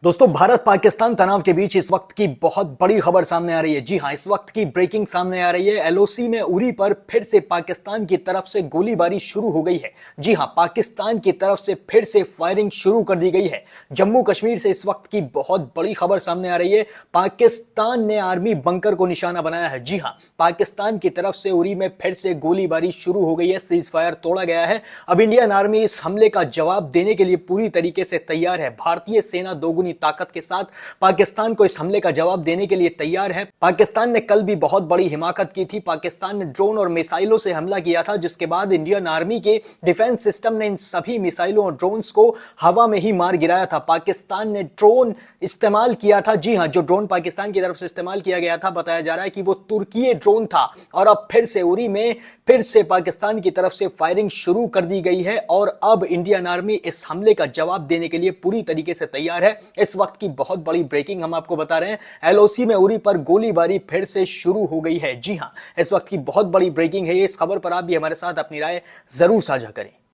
दोस्तों, भारत पाकिस्तान तनाव के बीच इस वक्त की बहुत बड़ी खबर सामने आ रही है। जी हां, इस वक्त की ब्रेकिंग सामने आ रही है। एलओसी में उरी पर फिर से पाकिस्तान की तरफ से गोलीबारी शुरू हो गई है। जी हां, पाकिस्तान की तरफ से फिर से फायरिंग शुरू कर दी गई है। जम्मू कश्मीर से इस वक्त की बहुत बड़ी खबर सामने आ रही है। पाकिस्तान ने आर्मी बंकर को निशाना बनाया है। जी हां, पाकिस्तान की तरफ से उरी में फिर से गोलीबारी शुरू हो गई है। सीज फायर तोड़ा गया है। अब इंडियन आर्मी इस हमले का जवाब देने के लिए पूरी तरीके से तैयार है। भारतीय सेना दोगुनी ताकत के साथ पाकिस्तान को इस हमले का जवाब देने के लिए तैयार है। पाकिस्तान ने कल भी बहुत बड़ी हिमाकत की थी। पाकिस्तान ने ड्रोन और मिसाइलों से हमला किया था, जिसके बाद इंडियन आर्मी के डिफेंस सिस्टम ने इन सभी मिसाइलों और ड्रोन्स को हवा में ही मार गिराया था। पाकिस्तान ने ड्रोन इस्तेमाल किया था। जी हां, जो ड्रोन पाकिस्तान की तरफ से इस्तेमाल किया गया था, बताया जा रहा है कि वो तुर्की ड्रोन था। और अब फिर से उरी में फिर से पाकिस्तान की तरफ से फायरिंग शुरू कर दी गई है और अब इंडियन आर्मी इस हमले का जवाब देने के लिए पूरी तरीके से तैयार है। इस वक्त की बहुत बड़ी ब्रेकिंग हम आपको बता रहे हैं। एलओसी में उरी पर गोलीबारी फिर से शुरू हो गई है। जी हां, इस वक्त की बहुत बड़ी ब्रेकिंग है। इस खबर पर आप भी हमारे साथ अपनी राय जरूर साझा करें।